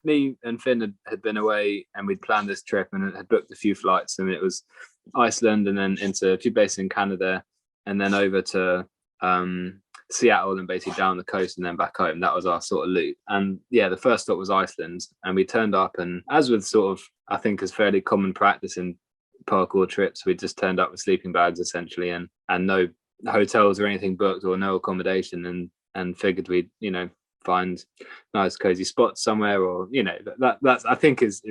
me and Finn had been away, and we'd planned this trip and had booked a few flights, and it was Iceland and then into a few bases in Canada, and then over to Seattle and basically down the coast and then back home. That was our sort of loop. And yeah, the first stop was Iceland, and we turned up, and as with sort of, I think is fairly common practice in parkour trips, we just turned up with sleeping bags essentially, and no hotels or anything booked or no accommodation, and figured we'd, find nice cozy spots somewhere, or that's I think is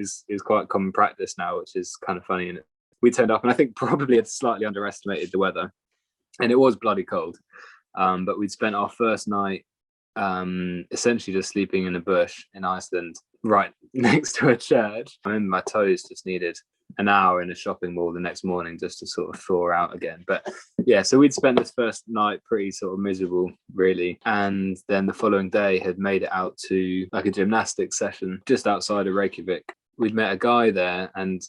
quite common practice now, which is kind of funny. And we turned up, and I think probably had slightly underestimated the weather, and it was bloody cold. But we'd spent our first night essentially just sleeping in a bush in Iceland, right next to a church. I remember my toes just needed an hour in a shopping mall the next morning just to sort of thaw out again. But yeah, so we'd spent this first night pretty sort of miserable, really. And then the following day had made it out to like a gymnastics session just outside of Reykjavik. We'd met a guy there, and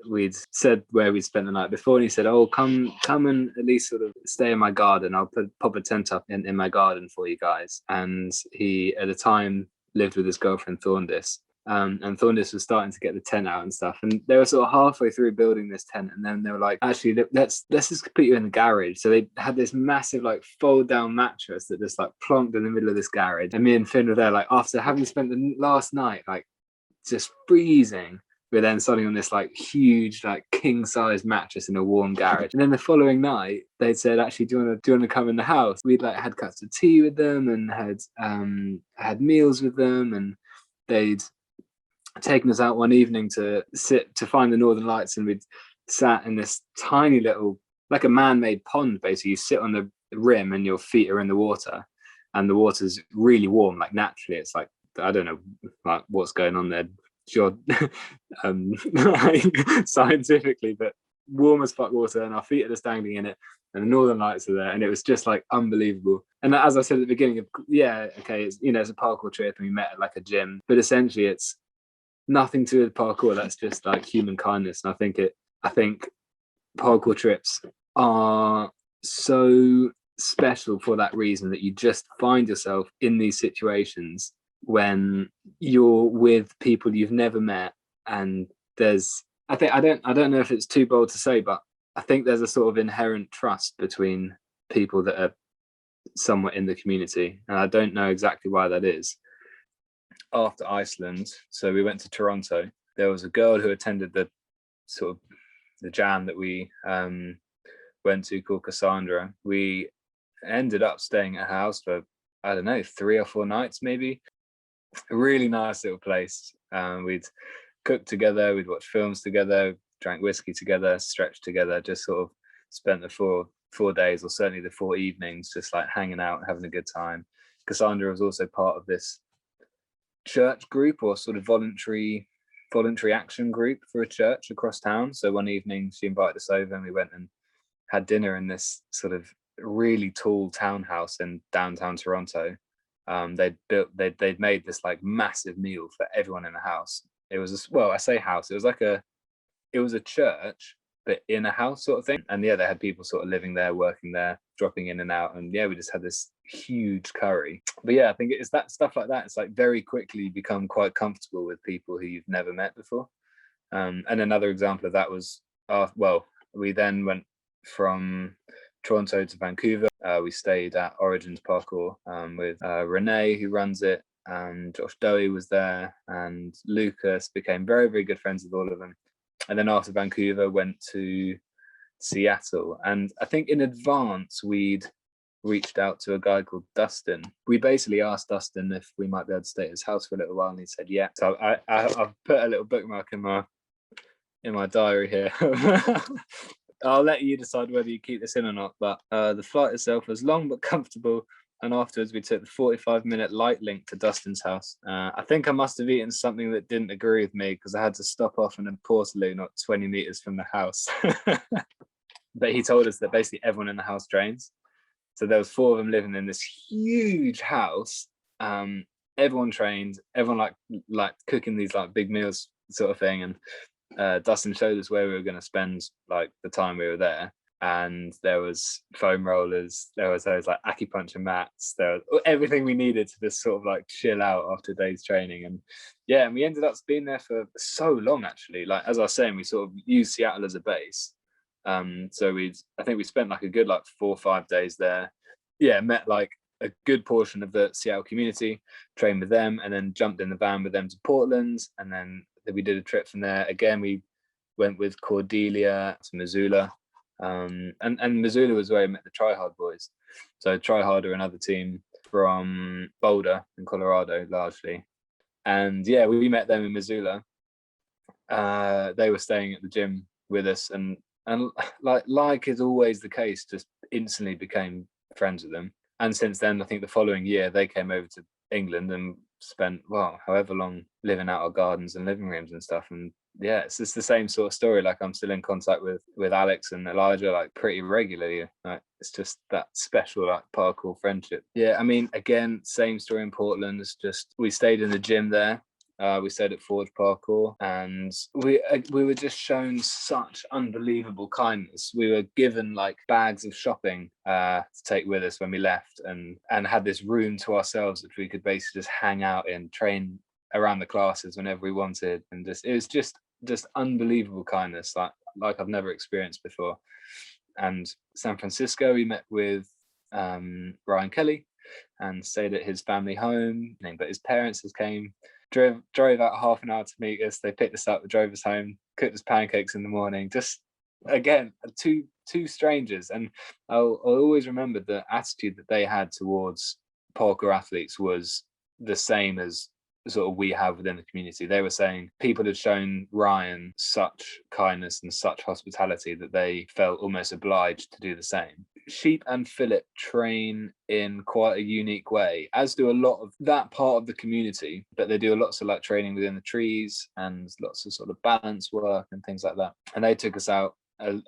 we'd said where we'd spent the night before, and he said, "Oh, come and at least sort of stay in my garden. I'll pop a tent up in my garden for you guys." And he at the time lived with his girlfriend Thorndis. And Thorndis was starting to get the tent out and stuff, and they were sort of halfway through building this tent, and then they were like, "Actually, let's just put you in the garage." So they had this massive like fold down mattress that just like plonked in the middle of this garage, and me and Finn were there like, after having spent the last night like just freezing, we're then sitting on this like huge like king size mattress in a warm garage. And then the following night they said, "Actually, do you want to come in the house?" We'd like had cups of tea with them and had meals with them, and they'd taken us out one evening to find the Northern Lights, and we'd sat in this tiny little, like a man-made pond basically. You sit on the rim and your feet are in the water, and the water's really warm, like naturally. It's like, I don't know like what's going on there, sure, like, scientifically, but warm as fuck water, and our feet are just dangling in it, and the Northern Lights are there, and it was just like unbelievable. And as I said at the beginning of, yeah, okay, it's it's a parkour trip, and we met at like a gym, but essentially it's nothing to do with parkour. That's just like human kindness. And I think parkour trips are so special for that reason, that you just find yourself in these situations when you're with people you've never met, and there's, I don't know if it's too bold to say, but I think there's a sort of inherent trust between people that are somewhat in the community, and I don't know exactly why that is. After Iceland, so we went to Toronto. There was a girl who attended the sort of the jam that we went to, called Cassandra. We ended up staying at her house for, I don't know, 3 or 4 nights maybe. A really nice little place. We'd cooked together, we'd watched films together, drank whiskey together, stretched together, just sort of spent the four days, or certainly the 4 evenings, just like hanging out, having a good time. Cassandra was also part of this church group, or sort of voluntary action group for a church across town. So one evening she invited us over, and we went and had dinner in this sort of really tall townhouse in downtown Toronto. They'd made this like massive meal for everyone in the house. It was I say house, it was a church, but in a house sort of thing. And yeah, they had people sort of living there, working there, dropping in and out. And yeah, we just had this huge curry. But yeah, I think it's that stuff like that. It's like very quickly become quite comfortable with people who you've never met before. And another example of that was, we then went from Toronto to Vancouver. We stayed at Origins Parkour with Renee, who runs it, and Josh Dowie was there, and Lucas. Became very, very good friends with all of them. And then after Vancouver, went to Seattle. And I think in advance, we'd reached out to a guy called Dustin. We basically asked Dustin if we might be able to stay at his house for a little while, and he said, yeah. So I've put a little bookmark in my diary here. I'll let you decide whether you keep this in or not. But the flight itself was long but comfortable. And afterwards, we took the 45-minute light link to Dustin's house. I think I must have eaten something that didn't agree with me, because I had to stop off in a Portaloo not 20 meters from the house. But he told us that basically everyone in the house trains. So there was 4 of them living in this huge house. Everyone trained. Everyone like cooking these like big meals sort of thing. And Dustin showed us where we were going to spend like the time we were there. and there was foam rollers, there was those like acupuncture mats, there was everything we needed to just sort of like chill out after a day's training. And yeah, and we ended up being there for so long actually. Like as I was saying, we sort of used Seattle as a base. So I think we spent like a good like 4 or 5 days there. Yeah, met like a good portion of the Seattle community, trained with them, and then jumped in the van with them to Portland, and then we did a trip from there. Again, we went with Cordelia to Missoula, and Missoula was where I met the Try Hard boys. So Try Hard are another team from Boulder in Colorado, largely, and yeah, we met them in Missoula. They were staying at the gym with us, and like is always the case, just instantly became friends with them. And since then, I think the following year they came over to England and spent, well, however long living out our gardens and living rooms and stuff. And yeah, it's just the same sort of story. Like I'm still in contact with Alex and Elijah like pretty regularly. Like it's just that special like parkour friendship. Yeah, I mean, again, same story in Portland. It's just we stayed in the gym there. We stayed at Forge Parkour, and we were just shown such unbelievable kindness. We were given like bags of shopping to take with us when we left, and had this room to ourselves that we could basically just hang out in, train around the classes whenever we wanted, and it was just unbelievable kindness like I've never experienced before. And San Francisco, we met with Ryan Kelly and stayed at his family home, but his parents came. Drove out half an hour to meet us. They picked us up, drove us home, cooked us pancakes in the morning. Just again, two strangers, and I'll always remember the attitude that they had towards parkour athletes was the same as sort of we have within the community. They were saying people had shown Ryan such kindness and such hospitality that they felt almost obliged to do the same. Sheep and Philip train in quite a unique way, as do a lot of that part of the community, but they do lots of like training within the trees and lots of sort of balance work and things like that. And they took us out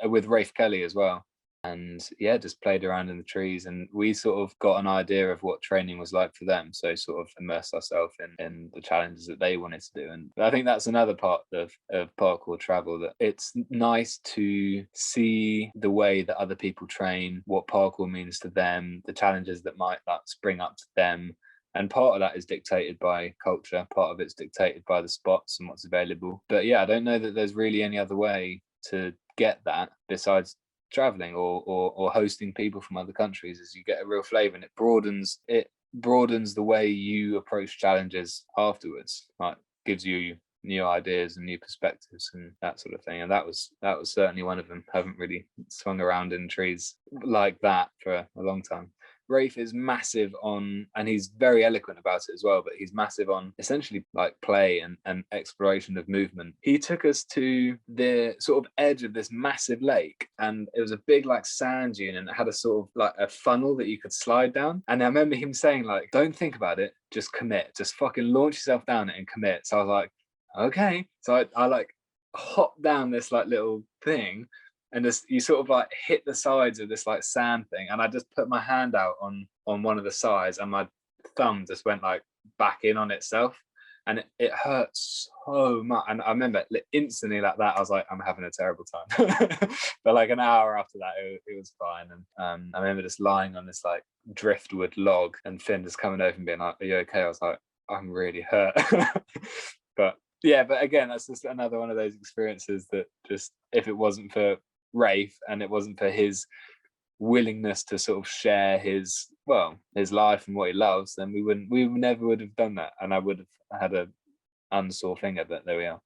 with Rafe Kelly as well, and yeah, just played around in the trees, and we sort of got an idea of what training was like for them, so sort of immersed ourselves in the challenges that they wanted to do. And I think that's another part of parkour travel, that it's nice to see the way that other people train, what parkour means to them, the challenges that might spring up to them. And part of that is dictated by culture, part of it's dictated by the spots and what's available. But yeah, I don't know that there's really any other way to get that besides traveling or hosting people from other countries, as you get a real flavor, and it broadens the way you approach challenges afterwards. Like gives you new ideas and new perspectives and that sort of thing. And that was certainly one of them. Haven't really swung around in trees like that for a long time. Rafe is massive on, and he's very eloquent about it as well, but he's massive on essentially like play and exploration of movement. He took us to the sort of edge of this massive lake, and it was a big like sand dune, and it had a sort of like a funnel that you could slide down. And I remember him saying like, don't think about it, just commit, just fucking launch yourself down it and commit. So I was like, okay. So I like hopped down this like little thing, and just you sort of like hit the sides of this like sand thing, and I just put my hand out on one of the sides, and my thumb just went like back in on itself, and it hurt so much. And I remember instantly like that, I was like, I'm having a terrible time. But like an hour after that, it was fine. And I remember just lying on this like driftwood log, and Finn just coming over and being like, are you okay? I was like, I'm really hurt. But yeah, but again, that's just another one of those experiences that just, if it wasn't for Rafe and it wasn't for his willingness to sort of share his life and what he loves, then we never would have done that, and I would have had a unsore finger. But there we are.